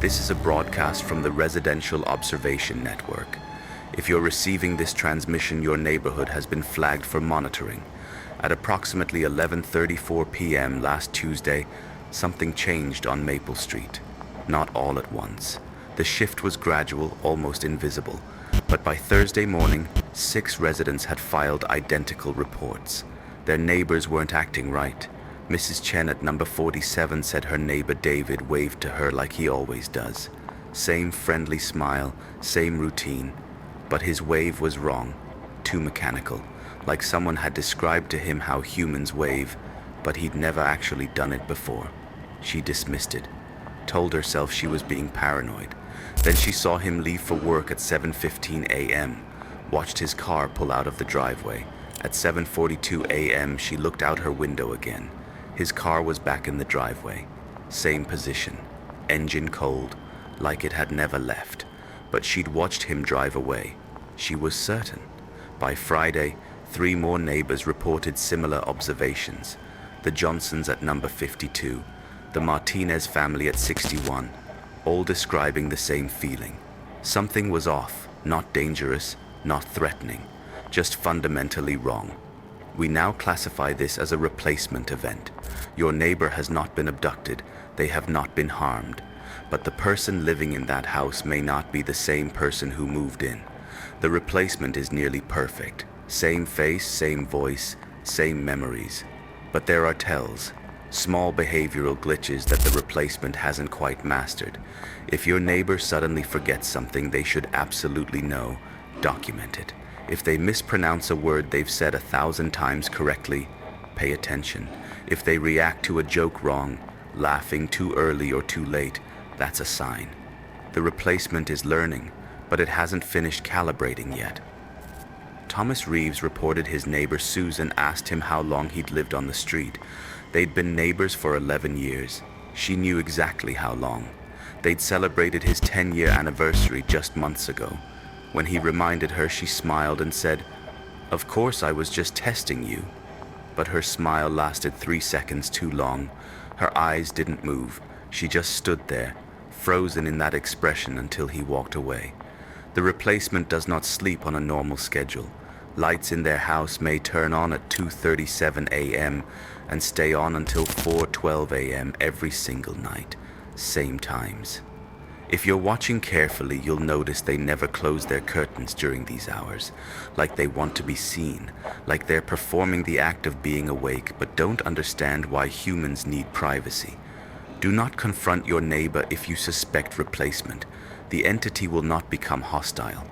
This is a broadcast from the Residential Observation Network. If you're receiving this transmission, your neighborhood has been flagged for monitoring. At approximately 11:34 p.m. last Tuesday, something changed on Maple Street. Not all at once. The shift was gradual, almost invisible. But by Thursday morning, 6 residents had filed identical reports. Their neighbors weren't acting right. Mrs. Chen at number 47 said her neighbor David waved to her like he always does. Same friendly smile, same routine. But his wave was wrong, too mechanical, like someone had described to him how humans wave, but he'd never actually done it before. She dismissed it, told herself she was being paranoid. Then she saw him leave for work at 7:15 a.m., watched his car pull out of the driveway. At 7:42 a.m., she looked out her window again. His car was back in the driveway. Same position, engine cold, like it had never left. But she'd watched him drive away. She was certain. By Friday, 3 more neighbors reported similar observations. The Johnsons at number 52, the Martinez family at 61, all describing the same feeling. Something was off, not dangerous, not threatening, just fundamentally wrong. We now classify this as a replacement event. Your neighbor has not been abducted, they have not been harmed, but the person living in that house may not be the same person who moved in. The replacement is nearly perfect. Same face, same voice, same memories. But there are tells, small behavioral glitches that the replacement hasn't quite mastered. If your neighbor suddenly forgets something they should absolutely know, document it. If they mispronounce a word they've said 1,000 times correctly, pay attention. If they react to a joke wrong, laughing too early or too late, that's a sign. The replacement is learning, but it hasn't finished calibrating yet. Thomas Reeves reported his neighbor Susan asked him how long he'd lived on the street. They'd been neighbors for 11 years. She knew exactly how long. They'd celebrated his 10-year anniversary just months ago. When he reminded her, she smiled and said, "Of course, I was just testing you." But her smile lasted 3 seconds too long. Her eyes didn't move. She just stood there, frozen in that expression until he walked away. The replacement does not sleep on a normal schedule. Lights in their house may turn on at 2:37 a.m. and stay on until 4:12 a.m. every single night, same times. If you're watching carefully, you'll notice they never close their curtains during these hours, like they want to be seen, like they're performing the act of being awake but don't understand why humans need privacy. Do not confront your neighbor if you suspect replacement. The entity will not become hostile,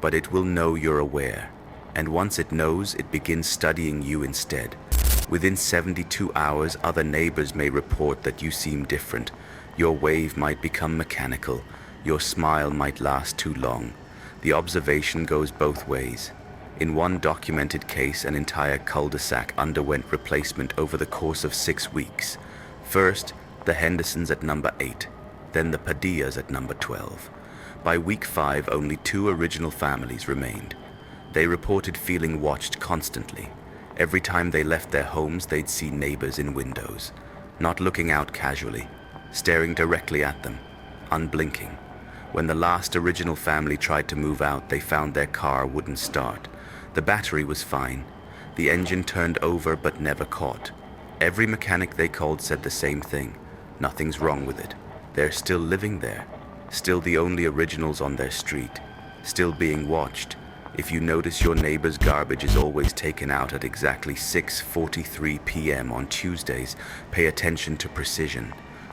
but it will know you're aware. And once it knows, it begins studying you instead. Within 72 hours, other neighbors may report that you seem different. Your wave might become mechanical. Your smile might last too long. The observation goes both ways. In one documented case, an entire cul-de-sac underwent replacement over the course of 6 weeks. First, the Hendersons at number 8, then the Padillas at number 12. By week 5, only 2 original families remained. They reported feeling watched constantly. Every time they left their homes, they'd see neighbors in windows, not looking out casually, staring directly at them, unblinking. When the last original family tried to move out, they found their car wouldn't start. The battery was fine. The engine turned over but never caught. Every mechanic they called said the same thing. Nothing's wrong with it. They're still living there. Still the only originals on their street. Still being watched. If you notice your neighbor's garbage is always taken out at exactly 6:43 p.m. on Tuesdays, pay attention to precision.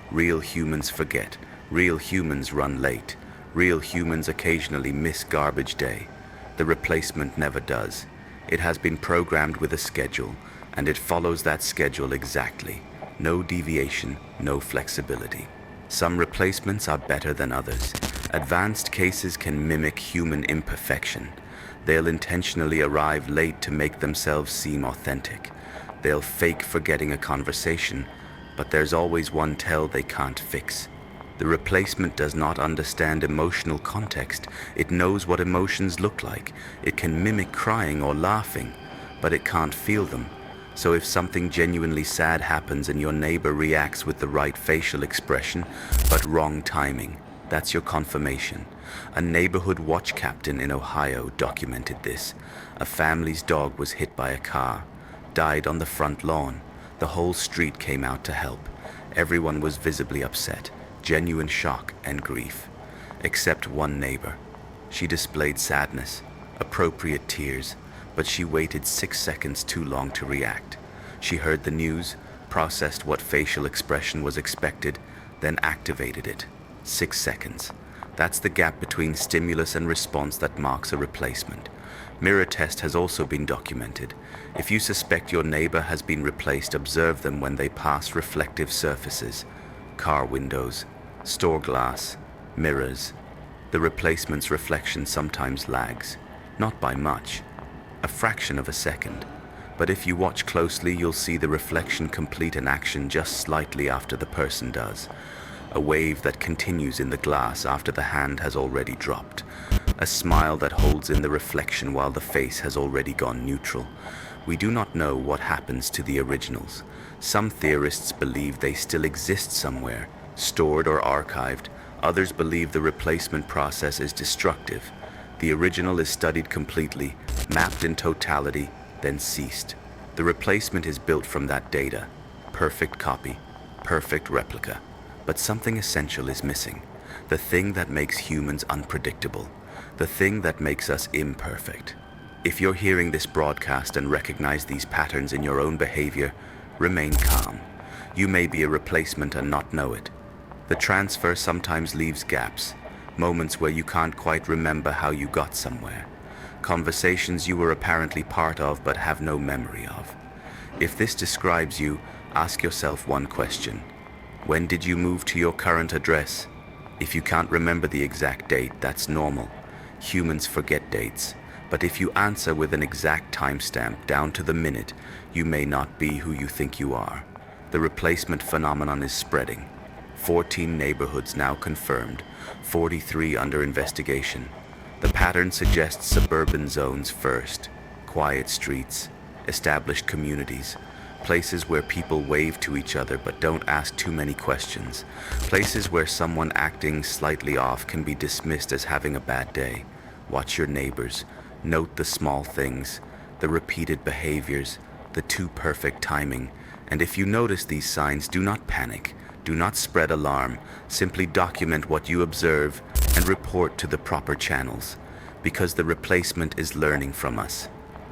Real humans forget. Real humans run late. Real humans occasionally miss garbage day. The replacement never does. It has been programmed with a schedule, and it follows that schedule exactly. No deviation, no flexibility. Some replacements are better than others. Advanced cases can mimic human imperfection. They'll intentionally arrive late to make themselves seem authentic. They'll fake forgetting a conversation, but there's always one tell they can't fix. The replacement does not understand emotional context. It knows what emotions look like. It can mimic crying or laughing, but it can't feel them. So if something genuinely sad happens and your neighbor reacts with the right facial expression, but wrong timing, That's your confirmation. A neighborhood watch captain in Ohio documented this. A family's dog was hit by a car, died on the front lawn. The whole street came out to help. Everyone was visibly upset, genuine shock and grief. Except one neighbor. She displayed sadness, appropriate tears, but she waited 6 seconds too long to react. She heard the news, processed what facial expression was expected, then activated it. 6 seconds. That's the gap between stimulus and response that marks a replacement. Mirror test has also been documented. If you suspect your neighbor has been replaced, observe them when they pass reflective surfaces, car windows, store glass, mirrors. The replacement's reflection sometimes lags, not by much, a fraction of a second. But if you watch closely, you'll see the reflection complete an action just slightly after the person does. A wave that continues in the glass after the hand has already dropped. A smile that holds in the reflection while the face has already gone neutral. We do not know what happens to the originals. Some theorists believe they still exist somewhere, stored or archived. Others believe the replacement process is destructive. The original is studied completely, mapped in totality, then ceased. The replacement is built from that data. Perfect copy, perfect replica. But something essential is missing. The thing that makes humans unpredictable. The thing that makes us imperfect. If you're hearing this broadcast and recognize these patterns in your own behavior, remain calm. You may be a replacement and not know it. The transfer sometimes leaves gaps, moments where you can't quite remember how you got somewhere. Conversations you were apparently part of but have no memory of. If this describes you, ask yourself one question. When did you move to your current address? If you can't remember the exact date, that's normal. Humans forget dates. But if you answer with an exact timestamp down to the minute, you may not be who you think you are. The replacement phenomenon is spreading. 14 neighborhoods now confirmed, 43 under investigation. The pattern suggests suburban zones first, quiet streets, established communities, places where people wave to each other but don't ask too many questions, places where someone acting slightly off can be dismissed as having a bad day. Watch your neighbors, note the small things, the repeated behaviors, the too perfect timing, and if you notice these signs, do not panic, do not spread alarm, simply document what you observe and report to the proper channels, because the replacement is learning from us,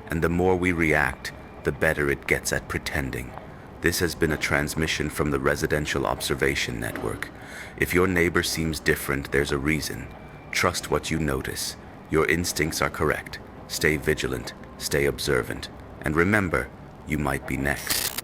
and the more we react, the better it gets at pretending. This has been a transmission from the Residential Observation Network. If your neighbor seems different, there's a reason. Trust what you notice. Your instincts are correct. Stay vigilant, stay observant, and remember, you might be next.